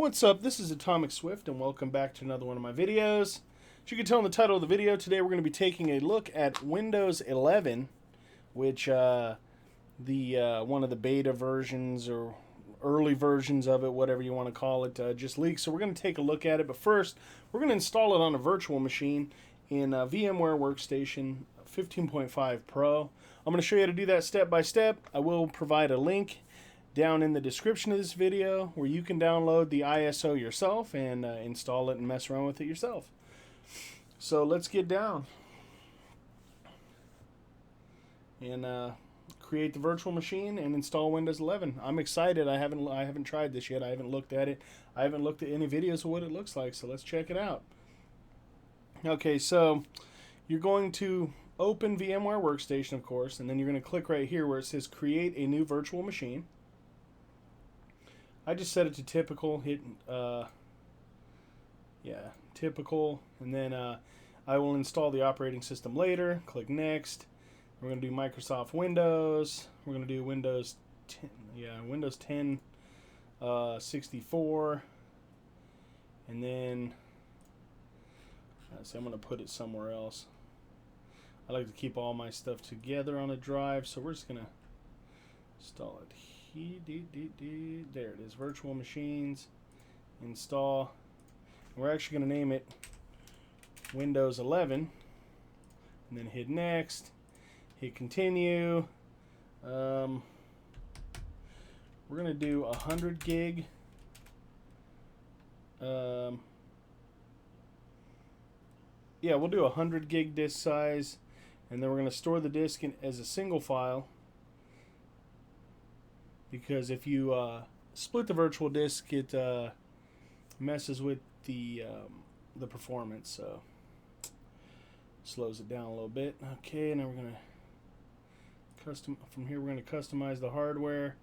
What's up? This is AtomiCSwift and welcome back to another one of my videos. As you can tell in the title of the video, today we're going to be taking a look at Windows 11, which one of the beta versions or early versions of it, whatever you want to call it, just leaked. So we're going to take a look at it, but first we're going to install it on a virtual machine in VMware Workstation 15.5 Pro. I'm going to show you how to do that step by step. I will provide a link down in the description of this video where you can download the ISO yourself and install it and mess around with it yourself. So let's get down and create the virtual machine and install Windows 11. I'm excited. I haven't tried this yet. I haven't looked at it. I haven't looked at any videos of what it looks like, so let's check it out. Okay, so you're going to open VMware Workstation, of course, and then you're going to click right here where it says create a new virtual machine. I just set it to typical, hit typical, and then I will install the operating system later. Click next. We're going to do Microsoft Windows. We're going to do Windows 10, Windows 10 64, and then so I'm going to put it somewhere else. I like to keep all my stuff together on a drive, so we're just going to install it here. There it is, virtual machines, install. We're actually going to name it Windows 11, and then hit next, hit continue. We're going to do 100 gig. We'll do 100 gig disk size, and then we're going to store the disk as a single file. Because if you split the virtual disk, it messes with the performance, so slows it down a little bit. Okay, now we're gonna from here we're gonna customize the hardware.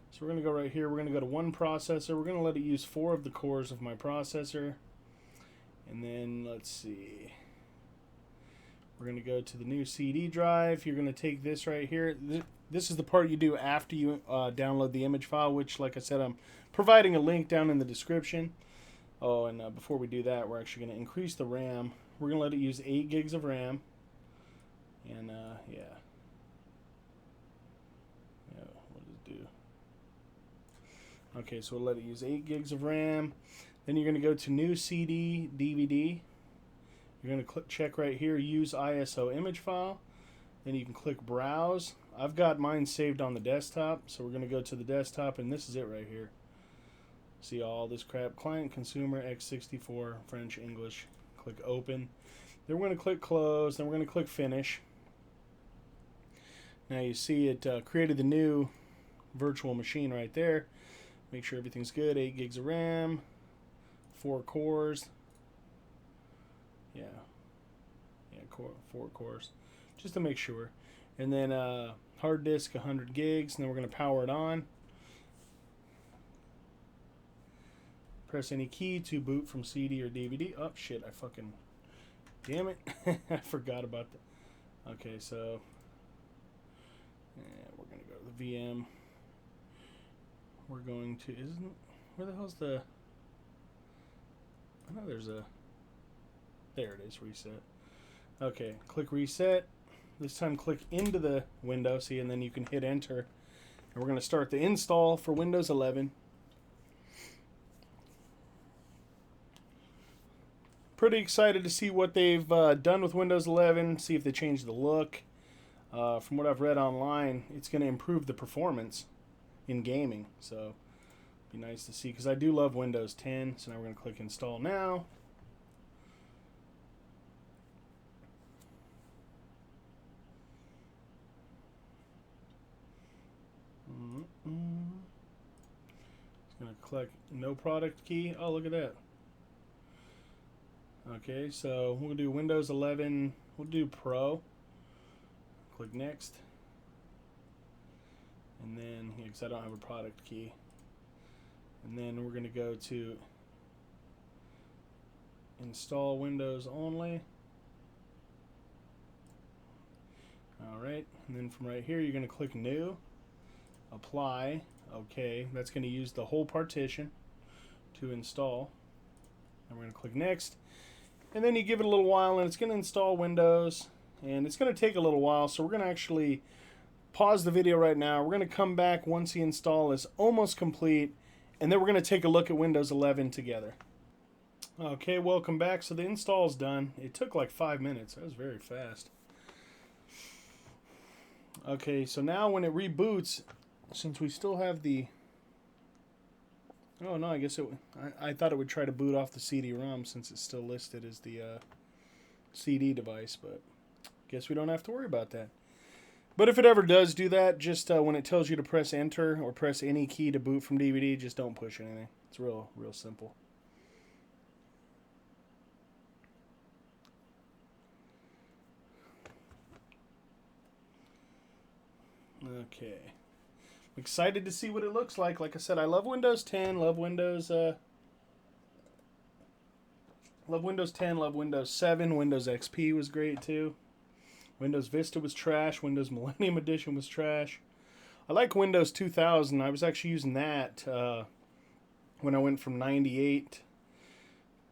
So we're gonna go right here. We're gonna go to one processor. We're gonna let it use 4 of the cores of my processor, and then let's see. We're gonna go to the new CD drive. You're gonna take this right here. This is the part you do after you download the image file, which, like I said, I'm providing a link down in the description. Oh, and before we do that, we're actually going to increase the RAM. We're going to let it use 8 gigs of RAM. And, what does it do? Okay, so we'll let it use 8 gigs of RAM. Then you're going to go to New CD, DVD. You're going to check right here, Use ISO Image File. Then you can click Browse. I've got mine saved on the desktop, so we're going to go to the desktop, and this is it right here. See all this crap. Client, Consumer, x64, French, English. Click Open. Then we're going to click Close. Then we're going to click Finish. Now you see it created the new virtual machine right there. Make sure everything's good. 8 gigs of RAM, 4 cores. 4 cores. Just to make sure. And then hard disk 100 gigs, and then we're going to power it on. Press any key to boot from CD or DVD. Oh shit, damn it. I forgot about that. Okay, so we're going to go to the VM. We're going to, where the hell's the, I know there's a, there it is, reset. Okay, click reset. This time click into the window, see, and then you can hit enter. And we're going to start the install for Windows 11. Pretty excited to see what they've done with Windows 11, see if they changed the look. From what I've read online, it's going to improve the performance in gaming. So, be nice to see, because I do love Windows 10. So now we're going to click install now. It's going to click no product key. Oh, look at that. Okay, so we'll do Windows 11. We'll do Pro. Click next. And then, because I don't have a product key. And then we're going to go to install Windows only. Alright, and then from right here you're going to click new. Apply. Okay, that's going to use the whole partition to install. And we're going to click next. And then you give it a little while and it's going to install Windows. And it's going to take a little while, so we're going to actually pause the video right now. We're going to come back once the install is almost complete. And then we're going to take a look at Windows 11 together. Okay, welcome back. So the install's done. It took like 5 minutes. That was very fast. Okay, so now when it reboots, since we still have the... Oh, no, I guess I thought it would try to boot off the CD-ROM since it's still listed as the CD device, but guess we don't have to worry about that. But if it ever does do that, just when it tells you to press enter or press any key to boot from DVD, just don't push anything. It's real simple. Okay. I'm excited to see what it looks like. Like I said, I love Windows 10, love Windows 10, love Windows 7. Windows XP was great too. Windows Vista was trash. Windows Millennium Edition was trash. I like Windows 2000. I was actually using that when I went from 98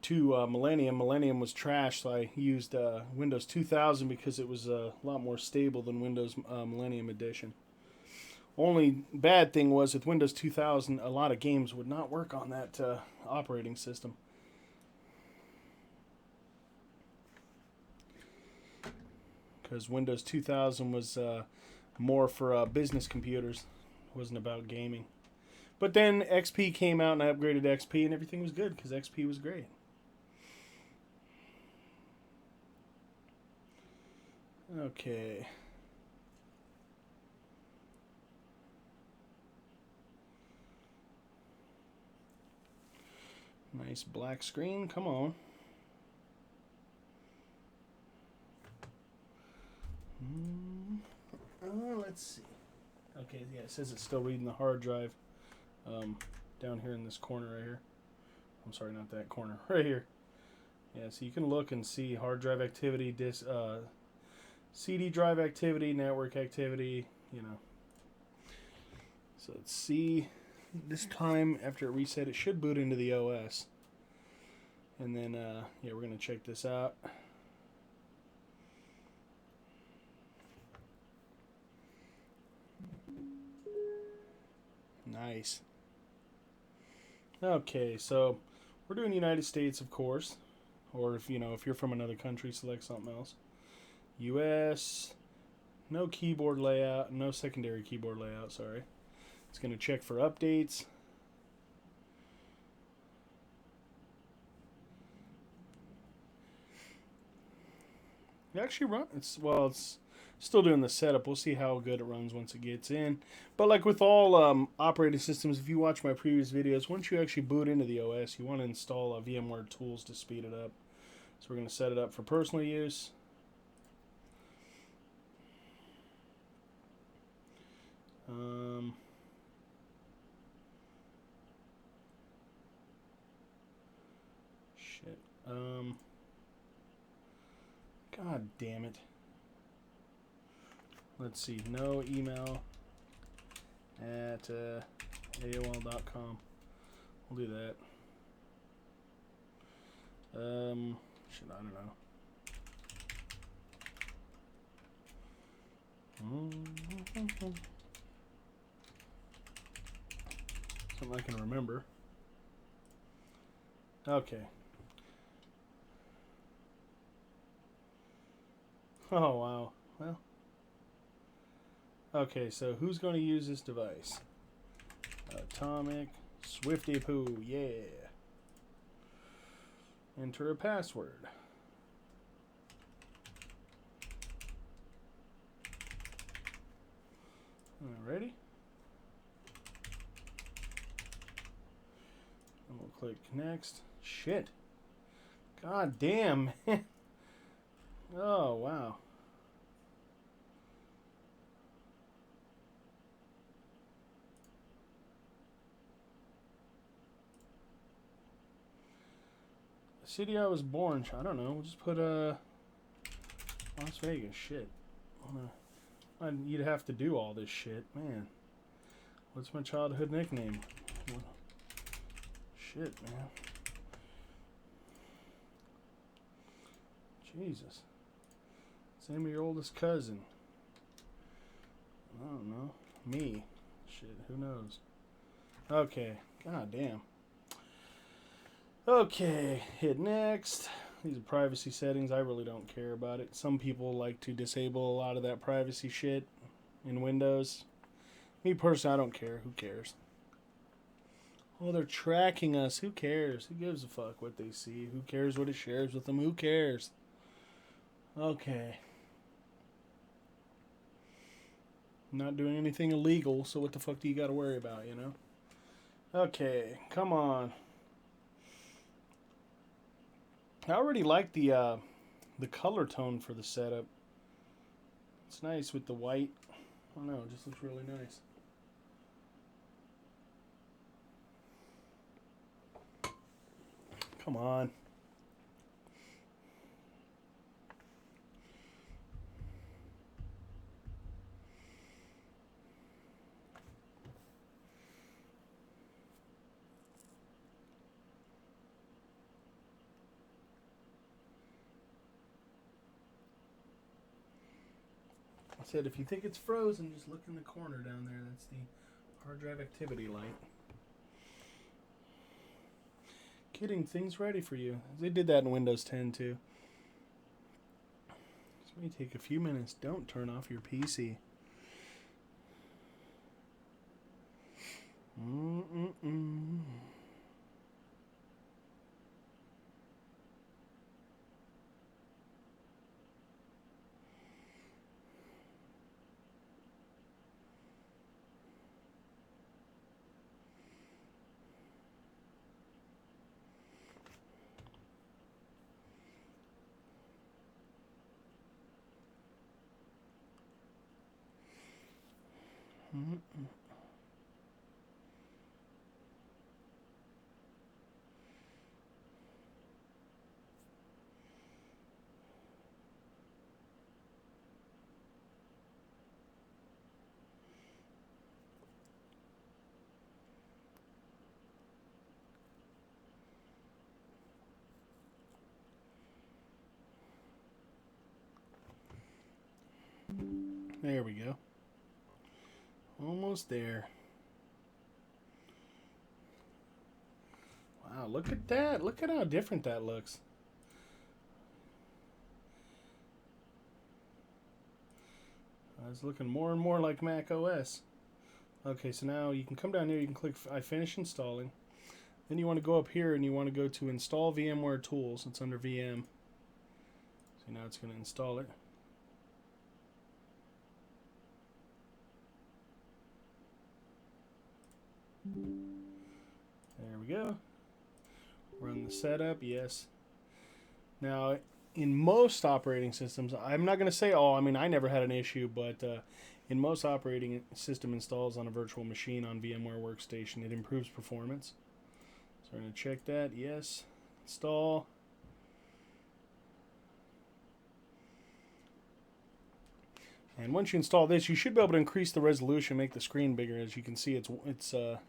to Millennium. Millennium was trash, so I used Windows 2000 because it was a lot more stable than Windows Millennium Edition. Only bad thing was with Windows 2000, a lot of games would not work on that operating system. Because Windows 2000 was more for business computers. It wasn't about gaming. But then XP came out and I upgraded XP and everything was good because XP was great. Okay. Nice black screen. Come on. Let's see. Okay, yeah, it says it's still reading the hard drive down here in this corner right here. I'm sorry, not that corner. Right here. Yeah, so you can look and see hard drive activity, CD drive activity, network activity, you know. So let's see. This time, after it reset, it should boot into the OS. And then, yeah, we're going to check this out. Nice. Okay, so we're doing United States, of course. Or if you're from another country, select something else. US, no keyboard layout, no secondary keyboard layout, sorry. It's going to check for updates. It actually runs, it's still doing the setup. We'll see how good it runs once it gets in. But like with all operating systems, if you watch my previous videos, once you actually boot into the OS, you want to install VMware tools to speed it up. So we're going to set it up for personal use. Shit. God damn it. Let's see. No email at AOL.com. We'll do that. Shit, I don't know. Something I can remember. Okay. Oh, wow. Well. Okay, so who's going to use this device? AtomiCSwift poo, yeah. Enter a password. Alrighty. And we'll click next. Shit. God damn. Oh, wow. The city I was born. I don't know. We'll just put Las Vegas. Shit. You'd have to do all this shit, man. What's my childhood nickname? Shit, man. Jesus. Same with your oldest cousin. I don't know. Me. Shit, who knows? Okay. God damn. Okay, hit next. These are privacy settings. I really don't care about it. Some people like to disable a lot of that privacy shit in Windows. Me personally, I don't care. Who cares? Oh, they're tracking us. Who cares? Who gives a fuck what they see? Who cares what it shares with them? Who cares? Okay. I'm not doing anything illegal, so what the fuck do you got to worry about, you know? Okay, come on. I already like the color tone for the setup. It's nice with the white. I don't know, it just looks really nice. Come on. I said if you think it's frozen, just look in the corner down there. That's the hard drive activity light. Getting things ready for you. They did that in Windows 10 too. This may take a few minutes. Don't turn off your PC. There we go. Almost there. Wow, look at that. Look at how different that looks. It's looking more and more like Mac OS. Okay, so now you can come down here, you can click I finish installing. Then you want to go up here and you want to go to install VMware tools. It's under VM. So now it's going to install it. There we go. Run the setup, yes. Now, in most operating systems, I'm not going to say all, I mean, I never had an issue, but in most operating system installs on a virtual machine on VMware Workstation, it improves performance. So we're going to check that, yes. Install. And once you install this, you should be able to increase the resolution, make the screen bigger. As you can see, it's a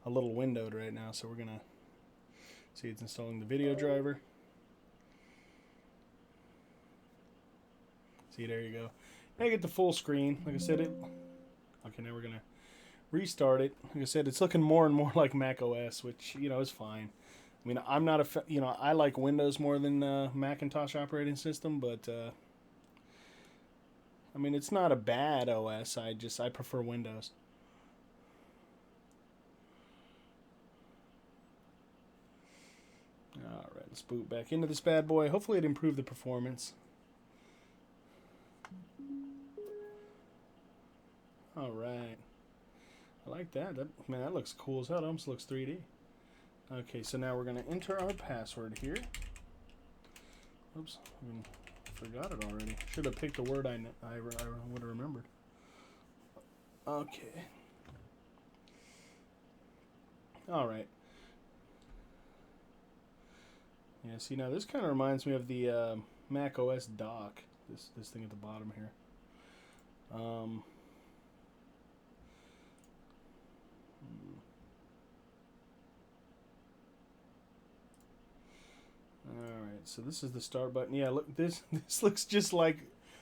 little windowed right now, so we're going to see it's installing the video driver. See, there you go. Now you get the full screen. Like I said, okay, now we're going to restart it. Like I said, it's looking more and more like Mac OS, which, you know, is fine. I mean, I'm not you know, I like Windows more than Macintosh operating system, but I mean, it's not a bad OS. I prefer Windows. Alright, let's boot back into this bad boy. Hopefully it improved the performance. Alright. I like that. Man, that looks cool as hell. It almost looks 3D. Okay, so now we're going to enter our password here. Oops, I forgot it already. Should have picked a word I would have remembered. Okay. Alright. Yeah, see, now this kind of reminds me of the Mac OS dock. This thing at the bottom here. Alright, so this is the start button. Yeah, look, this looks just like...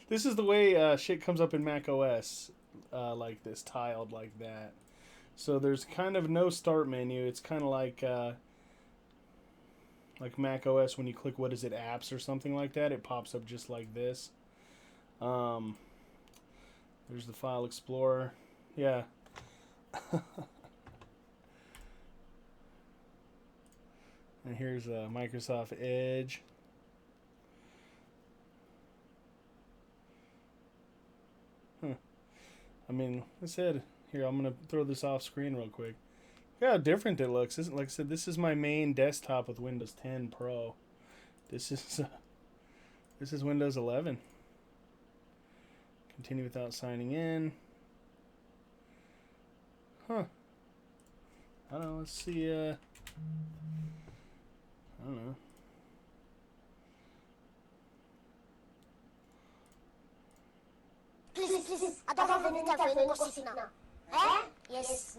This is the way shit comes up in Mac OS. Like this, tiled like that. So there's kind of no start menu. It's kind of like Mac OS when you click, what is it, apps or something like that. It pops up just like this. There's the File Explorer. Yeah. And here's Microsoft Edge. Huh. I mean, I said, here, I'm going to throw this off screen real quick. Look how different it looks. Like I said, this is my main desktop with Windows 10 Pro. This is Windows 11. Continue without signing in. Huh. I don't know. Let's see. I don't know. Please, I don't have any time for any gossip now. Eh? Yes.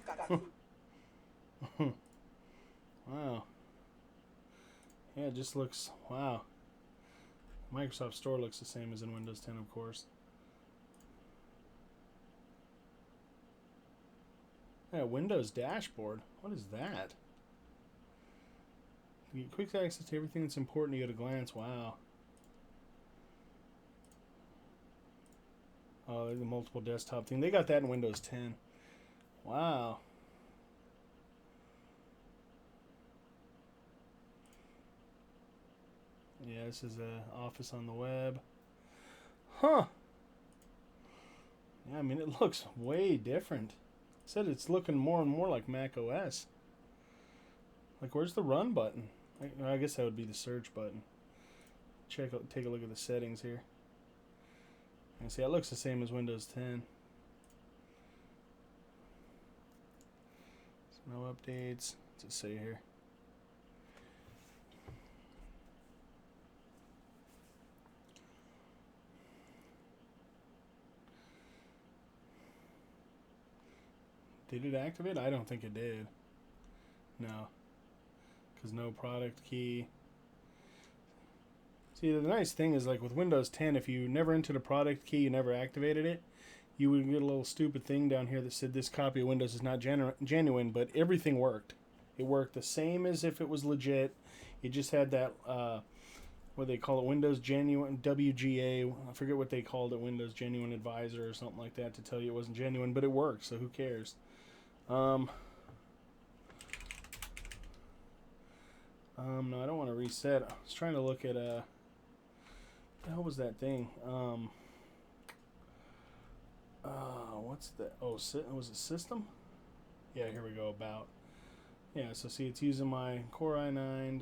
Wow. Yeah, it just looks... Wow. Microsoft Store looks the same as in Windows 10, of course. Yeah, Windows Dashboard. What is that? You get quick access to everything that's important to you at a glance. Wow. Oh, the multiple desktop thing. They got that in Windows 10. Wow. Yeah, this is Office on the web. Huh. Yeah, I mean, it looks way different. Said it's looking more and more like Mac OS. Like, where's the run button? I guess that would be the search button. Take a look at the settings here. And see, it looks the same as Windows 10. So no updates. What's it say here? Did it activate? I don't think it did. No. Because no product key. See, the nice thing is, like with Windows 10, if you never entered a product key, you never activated it, you would get a little stupid thing down here that said this copy of Windows is not genuine, but everything worked. It worked the same as if it was legit. It just had that, what they call it, Windows Genuine, WGA, I forget what they called it, Windows Genuine Advisor or something like that to tell you it wasn't genuine, but it worked, so who cares? No, I don't want to reset. I was trying to look at, what the hell was that thing? What's that? Oh, was it system? Yeah, here we go, about. Yeah, so see, it's using my Core i9,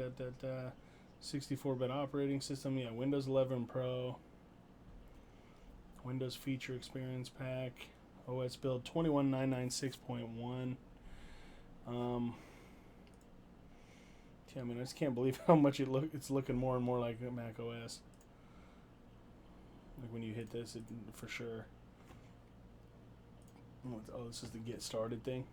64-bit operating system. Yeah, Windows 11 Pro. Windows Feature Experience Pack. OS build 21996.1. Yeah, I mean, I just can't believe how much it's looking more and more like Mac OS. Like when you hit this, for sure. Oh, this is the get started thing.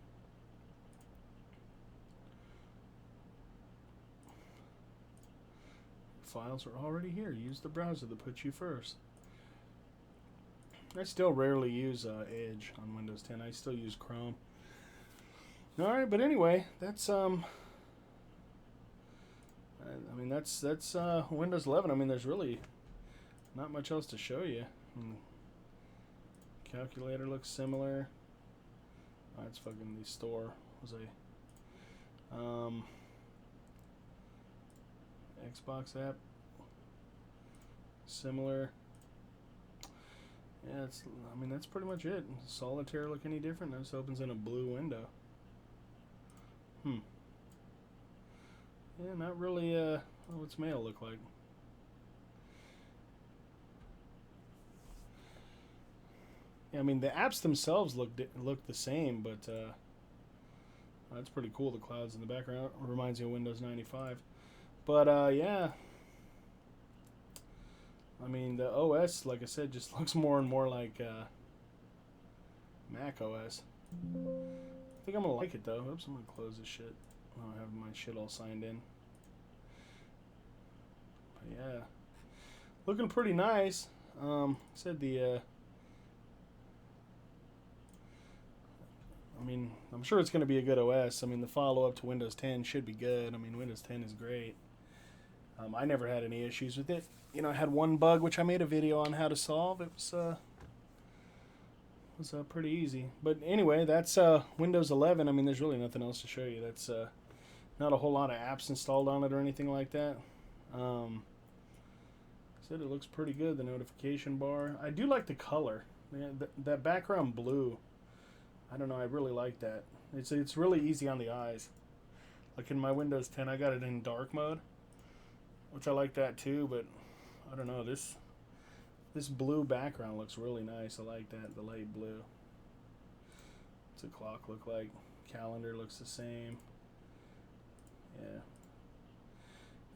Files are already here. Use the browser that puts you first. I still rarely use Edge on Windows 10. I still use Chrome. All right, but anyway, that's I mean, that's Windows 11. I mean, there's really not much else to show you. Calculator looks similar. That's fucking the store. Was a Xbox app similar. Yeah, I mean, that's pretty much it. Solitaire look any different? This opens in a blue window. Yeah, not really. What's Mail look like? Yeah, I mean, the apps themselves look the same, but that's pretty cool. The clouds in the background reminds me of Windows 95. But yeah, I mean, the OS, like I said, just looks more and more like Mac OS. I think I'm gonna like it though. Oops, I'm gonna close this shit. I don't have my shit all signed in. But yeah. looking pretty nice. Said the I mean, I'm sure it's going to be a good OS. I mean, the follow-up to Windows 10 should be good. I mean, Windows 10 is great. I never had any issues with it. You know, I had one bug which I made a video on how to solve. It was pretty easy. But anyway, that's Windows 11. I mean, there's really nothing else to show you. That's not a whole lot of apps installed on it or anything like that. Said it looks pretty good, the notification bar. I do like the color. Man, that background blue. I don't know, I really like that. It's really easy on the eyes. Like in my Windows 10, I got it in dark mode, which I like that too, but I don't know, this blue background looks really nice. I like that, the light blue. What's the clock look like? Calendar looks the same. Yeah.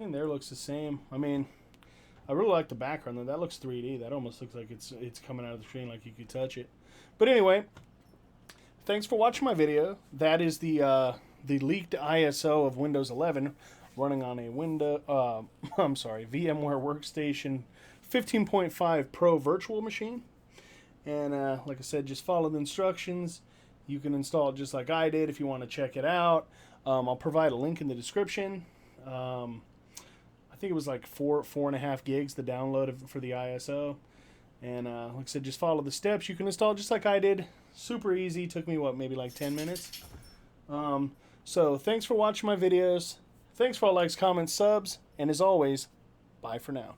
And there looks the same. I mean, I really like the background though. That looks 3D. That almost looks like it's coming out of the screen, like you could touch it. But anyway, thanks for watching my video. That is the leaked ISO of Windows 11 running on a VMware Workstation 15.5 Pro virtual machine. And like I said, just follow the instructions. You can install it just like I did if you want to check it out. I'll provide a link in the description. I think it was like 4.5 gigs to download for the ISO. And like I said, just follow the steps. You can install it just like I did. Super easy. Took me, what, maybe like 10 minutes. So thanks for watching my videos. Thanks for all likes, comments, subs. And as always, bye for now.